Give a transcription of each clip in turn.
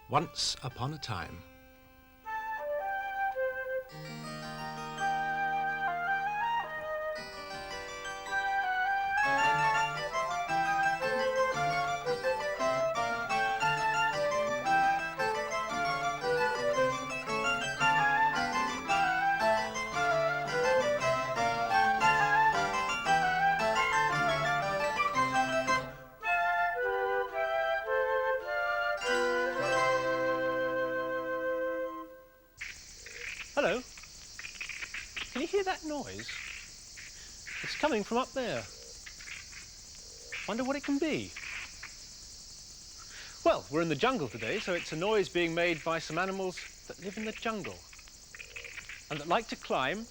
Once upon a time. Hello. Can you hear that noise? It's coming from up there. Wonder what it can be. Well, we're in the jungle today, so it's a noise being made by some animals that live in the jungle and that like to climb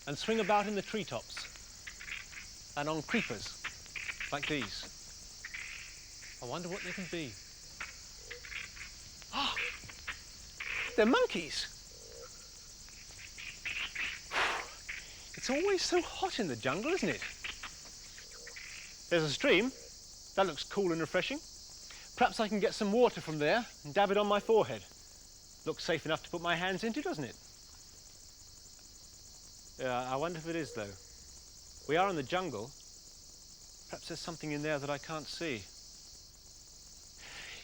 and swing about in the treetops and on creepers like these. I wonder what they can be. Ah, they're monkeys. It's always so hot in the jungle, isn't it? There's a stream. That looks cool and refreshing. Perhaps I can get some water from there and dab it on my forehead. Looks safe enough to put my hands into, doesn't it? Yeah, I wonder if it is, though. We are in the jungle. Perhaps there's something in there that I can't see.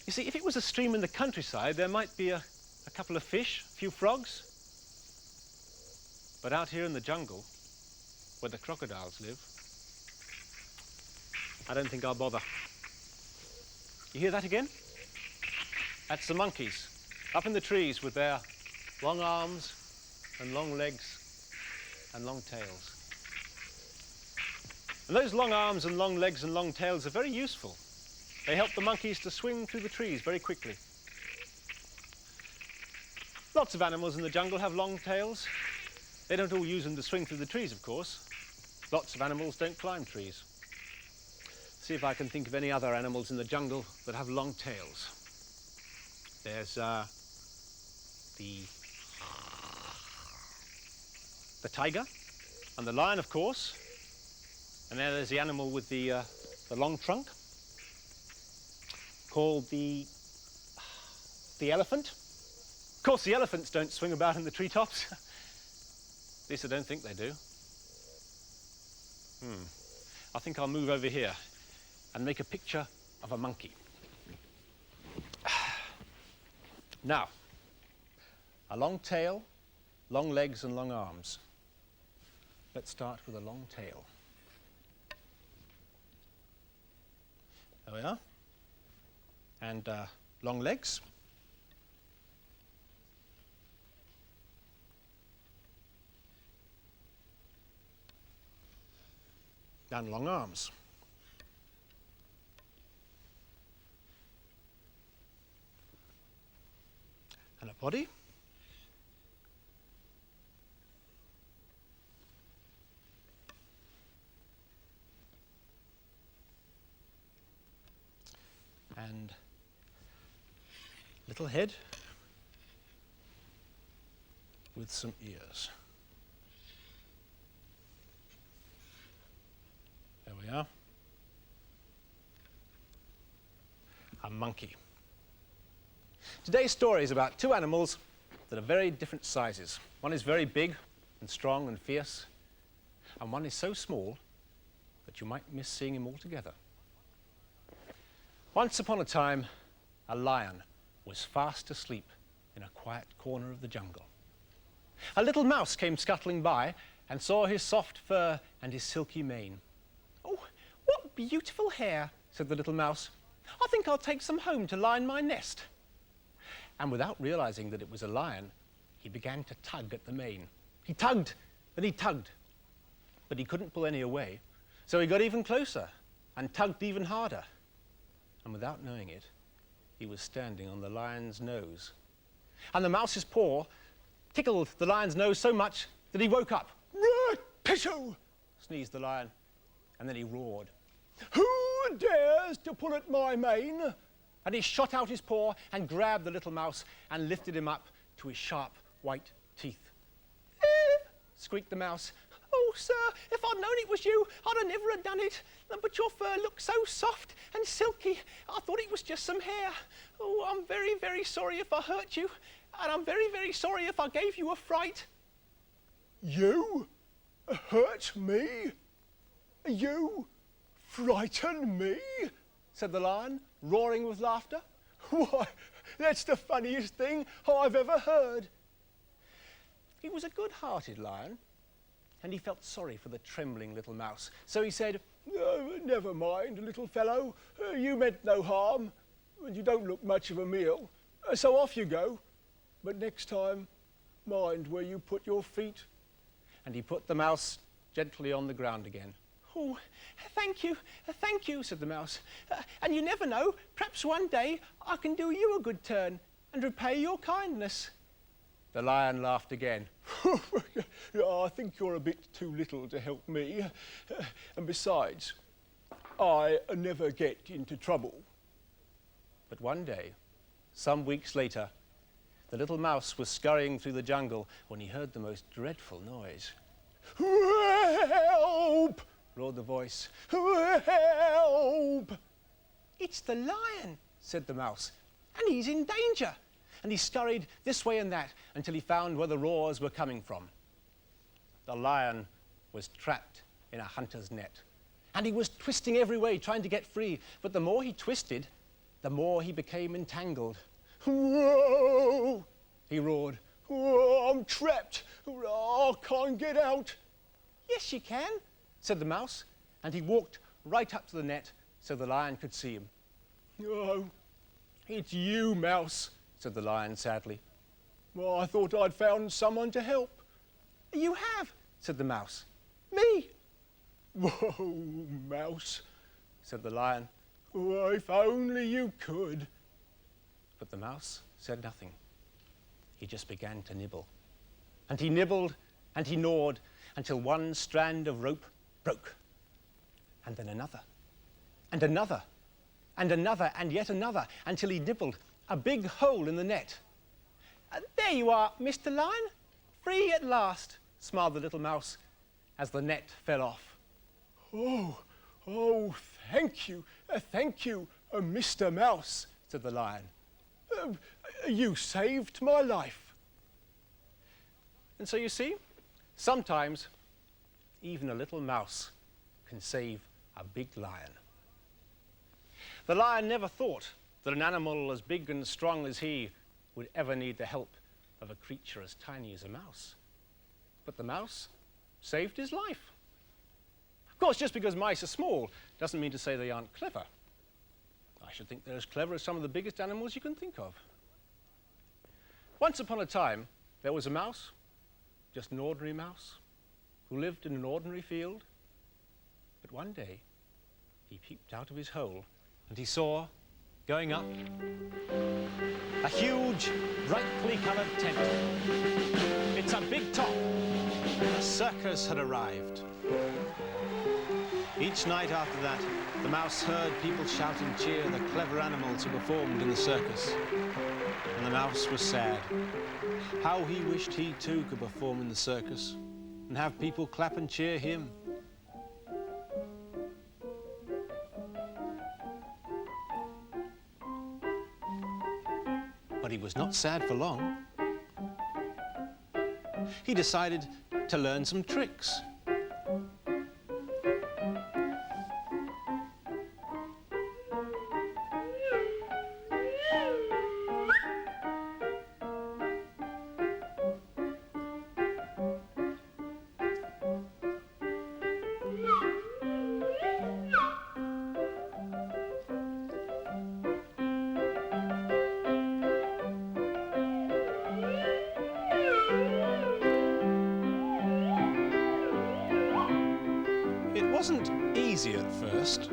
You see, if it was a stream in the countryside, there might be a couple of fish, a few frogs. But out here in the jungle, where the crocodiles live, I don't think I'll bother. You hear that again? That's the monkeys, up in the trees with their long arms and long legs and long tails. And those long arms and long legs and long tails are very useful. They help the monkeys to swing through the trees very quickly. Lots of animals in the jungle have long tails. They don't all use them to swing through the trees, of course. Lots of animals don't climb trees. See if I can think of any other animals in the jungle that have long tails. There's the tiger and the lion, of course. And then there's the animal with the long trunk, called the elephant. Of course, the elephants don't swing about in the treetops. At least I don't think they do. I think I'll move over here and make a picture of a monkey. Now, a long tail, long legs and long arms. Let's start with a long tail. There we are. And long legs. And long arms. And a body. And little head with some ears. There we are. A monkey. Today's story is about two animals that are very different sizes. One is very big and strong and fierce, and one is so small that you might miss seeing him altogether. Once upon a time, a lion was fast asleep in a quiet corner of the jungle. A little mouse came scuttling by and saw his soft fur and his silky mane. "Oh, what beautiful hair," said the little mouse. "I think I'll take some home to line my nest." And without realizing that it was a lion, he began to tug at the mane. He tugged and he tugged, but he couldn't pull any away. So he got even closer and tugged even harder. And without knowing it, he was standing on the lion's nose. And the mouse's paw tickled the lion's nose so much that he woke up. "Pishoo!" sneezed the lion, and then he roared. "Who dares to pull at my mane?" And he shot out his paw and grabbed the little mouse and lifted him up to his sharp white teeth. "Squeaked the mouse. "Oh, sir, if I'd known it was you, I'd have never have done it. But your fur looked so soft and silky, I thought it was just some hair. Oh, I'm very, very sorry if I hurt you, and I'm very, very sorry if I gave you a fright." You hurt me? You frighten me? said the lion, roaring with laughter. Why, that's the funniest thing I've ever heard. He was a good-hearted lion, and he felt sorry for the trembling little mouse. So he said, Never mind, little fellow. You meant no harm, and you don't look much of a meal. So off you go. But next time, mind where you put your feet. And he put the mouse gently on the ground again. "Oh, thank you, said the mouse. "And you never know, perhaps one day I can do you a good turn and repay your kindness." The lion laughed again. I think you're a bit too little to help me. And besides, I never get into trouble. But one day, some weeks later, the little mouse was scurrying through the jungle when he heard the most dreadful noise. "Help!" roared the voice. "Help!" "It's the lion," said the mouse, "and he's in danger." And he scurried this way and that until he found where the roars were coming from. The lion was trapped in a hunter's net, and he was twisting every way trying to get free, but the more he twisted, the more he became entangled. "Whoa!" he roared. "Whoa, I'm trapped. I can't get out." "Yes, you can," said the mouse, and he walked right up to the net so the lion could see him. "Oh, it's you, mouse," said the lion sadly. "Well, I thought I'd found someone to help." "You have," said the mouse. "Me." "Whoa, mouse," said the lion. "Oh, if only you could." But the mouse said nothing. He just began to nibble. And he nibbled and he gnawed until one strand of rope broke. And then another, and another, and another, and yet another, until he nibbled a big hole in the net. "There you are, Mr. Lion, free at last," smiled the little mouse as the net fell off. Oh, thank you, Mr. Mouse," said the lion. "You saved my life." And so you see, sometimes even a little mouse can save a big lion. The lion never thought that an animal as big and strong as he would ever need the help of a creature as tiny as a mouse. But the mouse saved his life. Of course, just because mice are small doesn't mean to say they aren't clever. I should think they're as clever as some of the biggest animals you can think of. Once upon a time, there was a mouse, just an ordinary mouse, who lived in an ordinary field. But one day, he peeped out of his hole and he saw, going up, a huge, brightly coloured tent. "It's a big top. A circus had arrived." Each night after that, the mouse heard people shout and cheer the clever animals who performed in the circus. And the mouse was sad. How he wished he too could perform in the circus and have people clap and cheer him. But he was not sad for long. He decided to learn some tricks. It wasn't easy at first.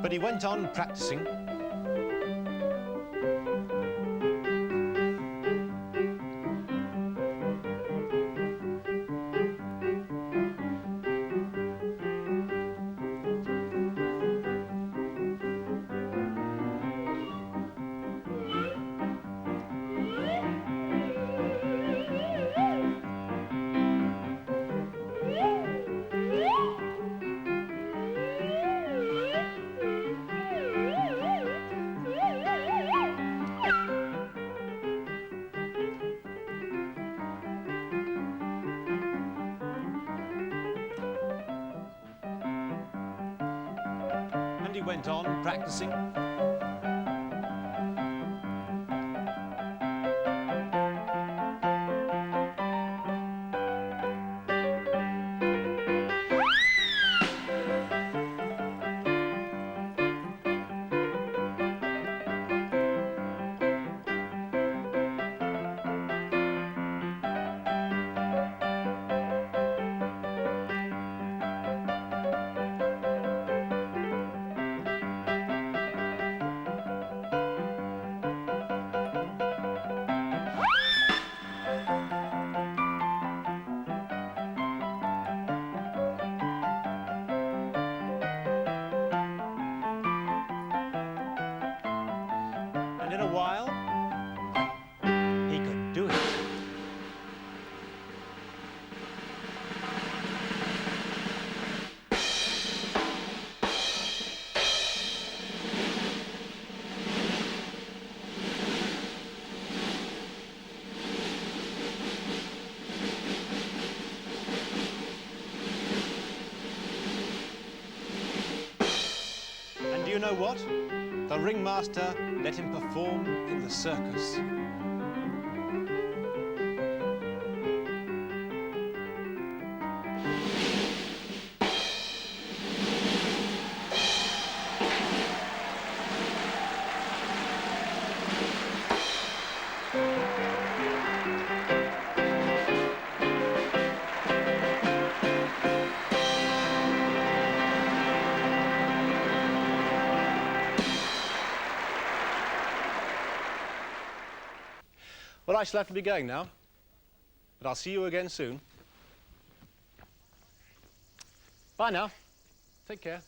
But he went on practicing. And he went on practicing. And in a while, he could do it. And do you know what? The ringmaster let him perform in the circus. Well, I shall have to be going now, but I'll see you again soon. Bye now. Take care.